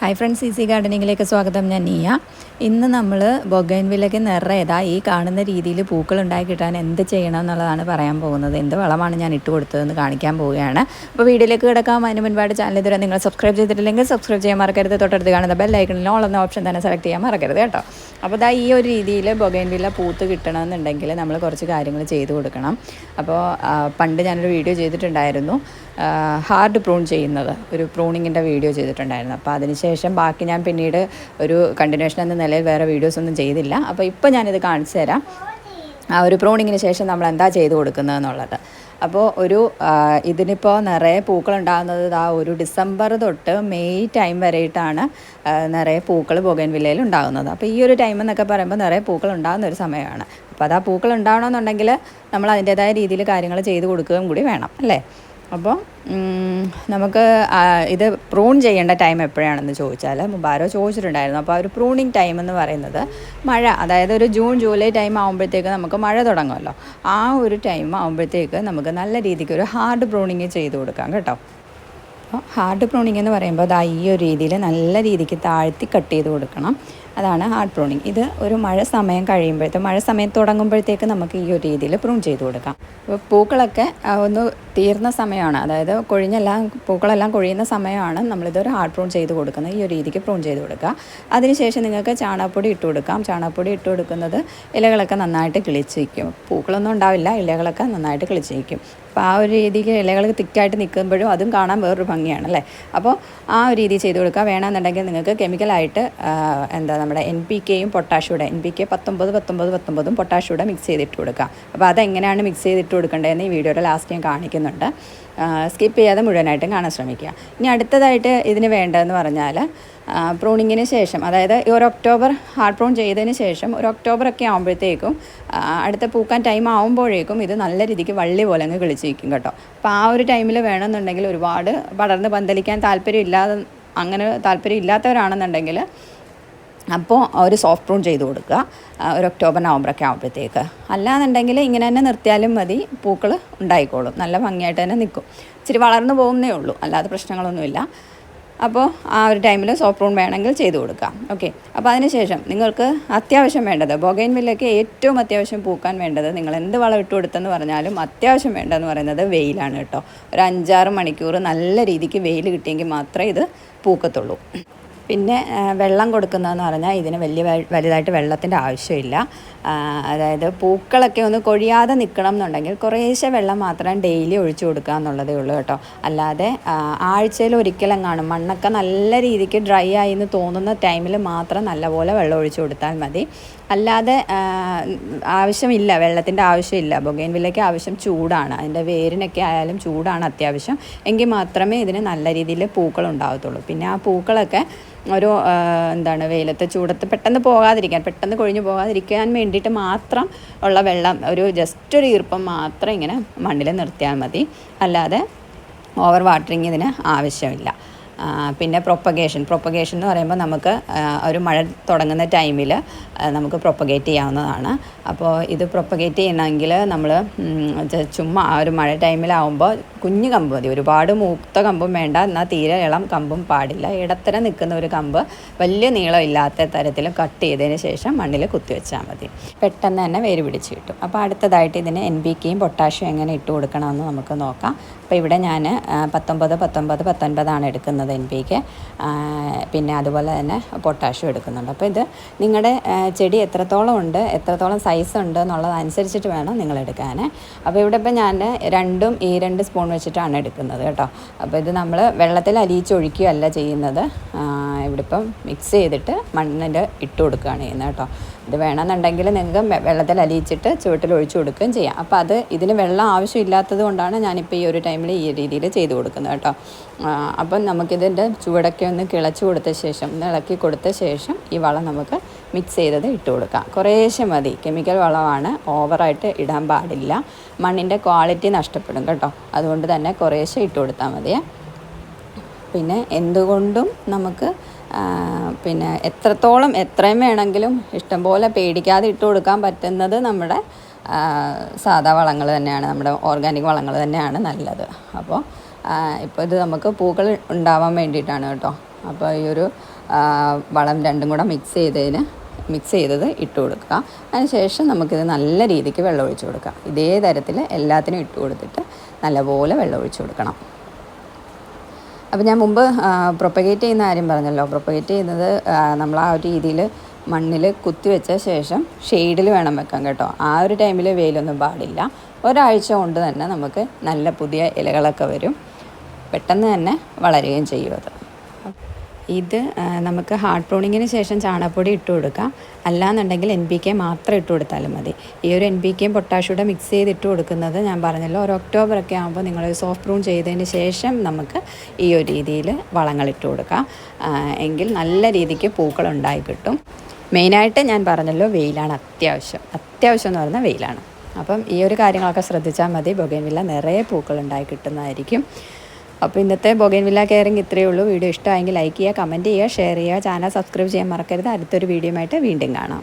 Hi friends, easy ഗാർഡനിങ്ങിലേക്ക് സ്വാഗതം. ഞാൻ നീയ. ഇന്ന് നമ്മൾ ബൊഗൈൻവില്ലയ്ക്ക് നിറയെ ഈ കാണുന്ന രീതിയിൽ പൂക്കൾ ഉണ്ടാക്കി കിട്ടാൻ എന്ത് ചെയ്യണം എന്നുള്ളതാണ് പറയാൻ പോകുന്നത്. എന്ത് വളമാണ് ഞാൻ ഇട്ട് കൊടുത്തതെന്ന് കാണിക്കാൻ പോവുകയാണ്. അപ്പോൾ വീഡിയോയിലേക്ക് കിടക്കാം. അതിന് മുൻപായിട്ട് ചാനൽ ഇതുവരെ നിങ്ങൾ സബ്സ്ക്രൈബ് ചെയ്തിട്ടില്ലെങ്കിൽ സബ്സ്ക്രൈബ് ചെയ്യാൻ മറക്കരുത്. തൊട്ടടുത്ത് കാണുന്ന ബെൽ ഐക്കണിൽ ഓൾ എന്ന ഓപ്ഷൻ തന്നെ സെലക്ട് ചെയ്യാൻ മറക്കരുത് കേട്ടോ. അപ്പോൾ ഈ ഒരു രീതിയിൽ ബൊഗൈൻവില്ല പൂത്ത് കിട്ടണമെന്നുണ്ടെങ്കിൽ നമ്മൾ കുറച്ച് കാര്യങ്ങൾ ചെയ്ത് കൊടുക്കണം. അപ്പോൾ പണ്ട് ഞാനൊരു വീഡിയോ ചെയ്തിട്ടുണ്ടായിരുന്നു, ഹാർഡ് പ്രൂൺ ചെയ്യുന്നത്, ഒരു പ്രൂണിങ്ങിൻ്റെ വീഡിയോ ചെയ്തിട്ടുണ്ടായിരുന്നു. അപ്പോൾ അതിനുശേഷം ബാക്കി ഞാൻ പിന്നീട് ഒരു കണ്ടിന്യൂഷൻ എന്ന നിലയിൽ വേറെ വീഡിയോസ് ഒന്നും ചെയ്തില്ല. അപ്പോൾ ഇപ്പോൾ ഞാനിത് കാണിച്ചു തരാം, ആ ഒരു പ്രൂണിങ്ങിന് ശേഷം നമ്മൾ എന്താ ചെയ്ത് കൊടുക്കുന്നതെന്നുള്ളത്. അപ്പോൾ ഇതിനിപ്പോൾ നിറയെ പൂക്കളുണ്ടാകുന്നത് ഒരു ഡിസംബർ തൊട്ട് മെയ് ടൈം വരെയിട്ടാണ് നിറയെ പൂക്കൾ ബൊഗൈൻവില്ലയിൽ ഉണ്ടാകുന്നത്. അപ്പോൾ ഈ ഒരു ടൈം എന്നൊക്കെ പറയുമ്പോൾ നിറയെ പൂക്കൾ ഉണ്ടാകുന്ന ഒരു സമയമാണ്. അപ്പോൾ ആ പൂക്കൾ ഉണ്ടാവണമെന്നുണ്ടെങ്കിൽ നമ്മൾ അതിൻ്റേതായ രീതിയിൽ കാര്യങ്ങൾ ചെയ്ത് കൊടുക്കുകയും കൂടി വേണം, അല്ലേ? അപ്പോൾ നമുക്ക് ഇത് പ്രൂൺ ചെയ്യേണ്ട ടൈം എപ്പോഴാണെന്ന് ചോദിച്ചാൽ മുമ്പാരോ ചോദിച്ചിട്ടുണ്ടായിരുന്നു. അപ്പോൾ ഒരു പ്രൂണിങ് ടൈം എന്ന് പറയുന്നത് മഴ, അതായത് ഒരു ജൂൺ ജൂലൈ ടൈം ആകുമ്പോഴത്തേക്ക് നമുക്ക് മഴ തുടങ്ങുമല്ലോ. ആ ഒരു ടൈം ആകുമ്പോഴത്തേക്ക് നമുക്ക് നല്ല രീതിക്ക് ഒരു ഹാർഡ് പ്രൂണിങ് ചെയ്ത് കൊടുക്കാം കേട്ടോ. അപ്പോൾ ഹാർഡ് പ്രൂണിങ് എന്ന് പറയുമ്പോൾ ഈ ഒരു രീതിയിൽ നല്ല രീതിക്ക് താഴ്ത്തി കട്ട് ചെയ്ത് കൊടുക്കണം. അതാണ് ഹാർഡ് പ്രൂണിങ്. ഇത് ഒരു മഴ സമയം മഴ സമയം തുടങ്ങുമ്പോഴത്തേക്ക് നമുക്ക് ഈ ഒരു രീതിയിൽ പ്രൂൺ ചെയ്ത് കൊടുക്കാം. അപ്പോൾ പൂക്കളൊക്കെ ഒന്ന് തീർന്ന സമയമാണ്, അതായത് പൂക്കളെല്ലാം കൊഴിയുന്ന സമയമാണ് നമ്മളിതൊരു ഹാർഡ് പ്രൂൺ ചെയ്ത് കൊടുക്കുന്നത്. ഈ ഒരു രീതിക്ക് പ്രൂൺ ചെയ്ത് കൊടുക്കുക. അതിനുശേഷം നിങ്ങൾക്ക് ചാണകപ്പൊടി ഇട്ട് കൊടുക്കാം. ചാണകപ്പൊടി ഇട്ട് കൊടുക്കുന്നത് ഇലകളൊക്കെ നന്നായിട്ട് കിളിച്ച് വയ്ക്കും. പൂക്കളൊന്നും ഉണ്ടാവില്ല, ഇലകളൊക്കെ നന്നായിട്ട് കിളിച്ച് വയ്ക്കും. അപ്പോൾ ആ ഒരു രീതിക്ക് ഇലകൾ തിക്കായിട്ട് നിൽക്കുമ്പോഴും അതും കാണാൻ വേറൊരു ഭംഗിയാണ്, അല്ലേ? അപ്പോൾ ആ ഒരു രീതി ചെയ്ത് കൊടുക്കുക. വേണമെന്നുണ്ടെങ്കിൽ നിങ്ങൾക്ക് കെമിക്കലായിട്ട് നമ്മുടെ NPKയും പൊട്ടാഷ്യൂടെ NPK 19 പൊട്ടാഷ്യൂടെ മിക്സ് ചെയ്തിട്ട് കൊടുക്കുക. അപ്പോൾ അതെങ്ങനെയാണ് മിക്സ് ചെയ്തിട്ട് കൊടുക്കേണ്ടതെന്ന് ഈ വീഡിയോയുടെ ലാസ്റ്റ് ഞാൻ കാണിക്കുന്നുണ്ട്. സ്കിപ്പ് ചെയ്യാതെ മുഴുവനായിട്ടും കാണാൻ ശ്രമിക്കുക. ഇനി അടുത്തതായിട്ട് ഇതിന് വേണ്ടതെന്ന് പറഞ്ഞാൽ പ്രൂണിങ്ങിന് ശേഷം, അതായത് ഒരു ഒക്ടോബർ ഹാർഡ് പ്രൂൺ ചെയ്തതിന് ശേഷം ഒരു ഒക്ടോബറൊക്കെ ആകുമ്പോഴത്തേക്കും അടുത്ത പൂക്കാൻ ടൈം ആകുമ്പോഴേക്കും ഇത് നല്ല രീതിക്ക് വള്ളി പോലെ അങ്ങ് കിളിച്ചിരിക്കും കേട്ടോ. അപ്പോൾ ആ ഒരു ടൈമിൽ വേണമെന്നുണ്ടെങ്കിൽ ഒരുപാട് പടർന്ന് പന്തലിക്കാൻ താല്പര്യം ഇല്ലാത്തവരാണെന്നുണ്ടെങ്കിൽ അപ്പോൾ ഒരു സോഫ്റ്റ് പ്രൂൺ ചെയ്ത് കൊടുക്കുക ഒരു ഒക്ടോബർ നവംബറൊക്കെ ആകുമ്പോഴത്തേക്ക്. അല്ലാന്നുണ്ടെങ്കിൽ ഇങ്ങനെ തന്നെ നിർത്തിയാലും മതി, പൂക്കൾ ഉണ്ടായിക്കോളും, നല്ല ഭംഗിയായിട്ട് തന്നെ നിൽക്കും. ഇച്ചിരി വളർന്നു പോകുന്നേ ഉള്ളൂ, അല്ലാതെ പ്രശ്നങ്ങളൊന്നുമില്ല. അപ്പോൾ ആ ഒരു ടൈമിൽ സോഫ്റ്റ് പ്രൂൺ വേണമെങ്കിൽ ചെയ്ത് കൊടുക്കാം. ഓക്കെ. അപ്പോൾ അതിനുശേഷം നിങ്ങൾക്ക് അത്യാവശ്യം വേണ്ടത്, ബൊഗൈൻവില്ലയ്ക്ക് ഏറ്റവും അത്യാവശ്യം പൂക്കാൻ വേണ്ടത്, നിങ്ങൾ എന്ത് വളം ഇട്ട് കൊടുത്തെന്ന് പറഞ്ഞാലും അത്യാവശ്യം വേണ്ടതെന്ന് പറയുന്നത് വെയിലാണ് കേട്ടോ. ഒരു 5-6 മണിക്കൂർ നല്ല രീതിക്ക് വെയിൽ കിട്ടിയെങ്കിൽ മാത്രമേ ഇത് പൂക്കത്തുള്ളൂ. പിന്നെ വെള്ളം കൊടുക്കുന്നതെന്ന് പറഞ്ഞാൽ ഇതിന് വലുതായിട്ട് വെള്ളത്തിൻ്റെ ആവശ്യമില്ല. അതായത് പൂക്കളൊക്കെ ഒന്ന് കൊഴിയാതെ നിൽക്കണം എന്നുണ്ടെങ്കിൽ കുറേശ്ശെ വെള്ളം മാത്രം ഡെയിലി ഒഴിച്ചു കൊടുക്കുക എന്നുള്ളതേ ഉള്ളൂ കേട്ടോ. അല്ലാതെ ആഴ്ചയിൽ ഒരിക്കലെങ്ങാനും മണ്ണൊക്കെ നല്ല രീതിക്ക് ഡ്രൈ ആയി എന്ന് തോന്നുന്ന ടൈമിൽ മാത്രം നല്ലപോലെ വെള്ളം ഒഴിച്ചു കൊടുത്താൽ മതി. അല്ലാതെ ആവശ്യമില്ല, വെള്ളത്തിൻ്റെ ആവശ്യമില്ല. ബൊഗൈൻവില്ലയ്ക്ക് ആവശ്യം ചൂടാണ്, അതിൻ്റെ വേരിനൊക്കെ ആയാലും ചൂടാണ് അത്യാവശ്യം. എങ്കിൽ മാത്രമേ ഇതിന് നല്ല രീതിയിൽ പൂക്കൾ ഉണ്ടാകത്തുള്ളൂ. പിന്നെ ആ പൂക്കളൊക്കെ ഒരു വെയിലത്തെ ചൂടത്ത് പെട്ടെന്ന് കൊഴിഞ്ഞു പോകാതിരിക്കാൻ വേണ്ടിയിട്ട് മാത്രം ഉള്ള വെള്ളം, ജസ്റ്റ് ഒരു ഈർപ്പം മാത്രം ഇങ്ങനെ മണ്ണിൽ നിർത്തിയാൽ മതി. അല്ലാതെ ഓവർ വാട്ടറിങ് ഇതിന് ആവശ്യമില്ല. പിന്നെ പ്രൊപ്പഗേഷൻ എന്ന് പറയുമ്പോൾ നമുക്ക് ഒരു മഴ തുടങ്ങുന്ന ടൈമിൽ നമുക്ക് പ്രൊപ്പഗേറ്റ് ചെയ്യാവുന്നതാണ്. അപ്പോൾ ഇത് പ്രൊപ്പഗേറ്റ് ചെയ്യണമെങ്കിൽ നമ്മൾ ചുമ്മാ ഒരു മഴ ടൈമിലാവുമ്പോൾ കുഞ്ഞു കമ്പ് മതി, ഒരുപാട് മൂത്ത കമ്പും വേണ്ട, എന്നാൽ തീരെ ഇളം കമ്പും പാടില്ല. ഇടത്തരം നിൽക്കുന്ന ഒരു കമ്പ് വലിയ നീളമില്ലാത്ത തരത്തിൽ കട്ട് ചെയ്തതിന് ശേഷം മണ്ണിൽ കുത്തിവെച്ചാൽ മതി. പെട്ടെന്ന് തന്നെ വേര് പിടിച്ച് കിട്ടും. അപ്പോൾ അടുത്തതായിട്ട് ഇതിന് NPKയും പൊട്ടാഷ്യം എങ്ങനെ ഇട്ട് കൊടുക്കണമെന്ന് നമുക്ക് നോക്കാം. അപ്പോൾ ഇവിടെ ഞാൻ 19 എടുക്കുന്നത് NPK, പിന്നെ അതുപോലെ തന്നെ പൊട്ടാഷ്യം എടുക്കുന്നുണ്ട്. അപ്പോൾ ഇത് നിങ്ങളുടെ ചെടി എത്രത്തോളം ഉണ്ട്, എത്രത്തോളം സൈസ് ഉണ്ട് എന്നുള്ളതനുസരിച്ചിട്ട് വേണം നിങ്ങൾ എടുക്കാൻ. അപ്പോൾ ഇവിടെ ഇപ്പോൾ ഞാൻ 2 സ്പൂൺ വെച്ചിട്ടാണ് എടുക്കുന്നത് കേട്ടോ. അപ്പോൾ ഇത് നമ്മൾ വെള്ളത്തിൽ അലിയിച്ചൊഴിക്കുകയല്ല ചെയ്യുന്നത്, ഇവിടെ ഇപ്പം മിക്സ് ചെയ്തിട്ട് മണ്ണിൽ ഇട്ട് കൊടുക്കുകയാണ് ചെയ്യുന്നത് കേട്ടോ. ഇത് വേണമെന്നുണ്ടെങ്കിൽ നിങ്ങൾക്ക് വെള്ളത്തിൽ അലിയിച്ചിട്ട് ചുവട്ടിൽ ഒഴിച്ചു കൊടുക്കുകയും ചെയ്യാം. അപ്പോൾ ഇതിന് വെള്ളം ആവശ്യമില്ലാത്തത് കൊണ്ടാണ് ഞാനിപ്പോൾ ഈ ഒരു ടൈമിൽ ഈ രീതിയിൽ ചെയ്ത് കൊടുക്കുന്നത് കേട്ടോ. അപ്പം നമുക്കിതിൻ്റെ ചുവടൊക്കെ ഒന്ന് ഇളക്കി കൊടുത്ത ശേഷം ഈ വളം നമുക്ക് മിക്സ് ചെയ്തത് ഇട്ട് കൊടുക്കാം. കുറേശ്ശെ മതി, കെമിക്കൽ വളമാണ്, ഓവറായിട്ട് ഇടാൻ പാടില്ല. മണ്ണിൻ്റെ ക്വാളിറ്റി നഷ്ടപ്പെടും കേട്ടോ. അതുകൊണ്ട് തന്നെ കുറേശ്ശെ ഇട്ട് കൊടുത്താൽ മതിയേ. പിന്നെ എന്തുകൊണ്ടും നമുക്ക് എത്രയും വേണമെങ്കിലും ഇഷ്ടംപോലെ പേടിക്കാതെ ഇട്ട് കൊടുക്കാൻ പറ്റുന്നത് നമ്മുടെ സാധാ വളങ്ങൾ തന്നെയാണ്, നമ്മുടെ ഓർഗാനിക് വളങ്ങൾ തന്നെയാണ് നല്ലത്. അപ്പോൾ ഇപ്പോൾ ഇത് നമുക്ക് പൂക്കൾ ഉണ്ടാവാൻ വേണ്ടിയിട്ടാണ് കേട്ടോ. അപ്പോൾ ഈ ഒരു വളം രണ്ടും കൂടെ മിക്സ് ചെയ്തത് ഇട്ട് കൊടുക്കുക. അതിനുശേഷം നമുക്കിത് നല്ല രീതിക്ക് വെള്ളം ഒഴിച്ച് കൊടുക്കാം. ഇതേ തരത്തിൽ എല്ലാത്തിനും ഇട്ട് കൊടുത്തിട്ട് നല്ലപോലെ വെള്ളം ഒഴിച്ച് കൊടുക്കണം. അപ്പോൾ ഞാൻ മുമ്പ് പ്രൊപ്പഗേറ്റ് ചെയ്യുന്ന കാര്യം പറഞ്ഞല്ലോ. പ്രൊപ്പഗേറ്റ് ചെയ്യുന്നത് നമ്മൾ ആ ഒരു രീതിയിൽ മണ്ണിൽ കുത്തിവെച്ച ശേഷം ഷെയ്ഡിൽ വേണം വെക്കാൻ കേട്ടോ. ആ ഒരു ടൈമിൽ വെയിലൊന്നും പാടില്ല. ഒരാഴ്ച കൊണ്ട് തന്നെ നമുക്ക് നല്ല പുതിയ ഇലകളൊക്കെ വരും. പെട്ടെന്ന് തന്നെ വളരുകയും ചെയ്യും അത്. ഇത് നമുക്ക് ഹാർഡ് പ്രൂണിങ്ങിന് ശേഷം ചാണകപ്പൊടി ഇട്ട് കൊടുക്കാം. അല്ലാന്നുണ്ടെങ്കിൽ NPK മാത്രം ഇട്ട് കൊടുത്താലും മതി. ഈ ഒരു NPKയും പൊട്ടാഷ്യൂടെ മിക്സ് ചെയ്ത് ഇട്ട് കൊടുക്കുന്നത് ഞാൻ പറഞ്ഞല്ലോ, ഒരു ഒക്ടോബറൊക്കെ ആകുമ്പോൾ നിങ്ങൾ സോഫ്റ്റ് പ്രൂൺ ചെയ്തതിന് ശേഷം നമുക്ക് ഈ ഒരു രീതിയിൽ വളങ്ങളിട്ട് കൊടുക്കാം. എങ്കിൽ നല്ല രീതിക്ക് പൂക്കളുണ്ടായി കിട്ടും. മെയിനായിട്ട് ഞാൻ പറഞ്ഞല്ലോ, വെയിലാണ് അത്യാവശ്യം എന്ന് പറയുന്നത് വെയിലാണ്. അപ്പം ഈ ഒരു കാര്യങ്ങളൊക്കെ ശ്രദ്ധിച്ചാൽ മതി. ബൊഗൈൻവില്ല നിറയെ പൂക്കളുണ്ടായി കിട്ടുന്നതായിരിക്കും. അപ്പോൾ ഇന്നത്തെ ബൊഗൈൻവില്ല കെയറിങ് ഇത്രയേ ഉള്ളൂ. വീഡിയോ ഇഷ്ടമായെങ്കിൽ ലൈക്ക് ചെയ്യുക, കമൻറ്റ് ചെയ്യുക, ഷെയർ ചെയ്യുക. ചാനൽ സബ്സ്ക്രൈബ് ചെയ്യാൻ മറക്കരുത്. അടുത്തൊരു വീഡിയോ ആയിട്ട് വീണ്ടും കാണാം.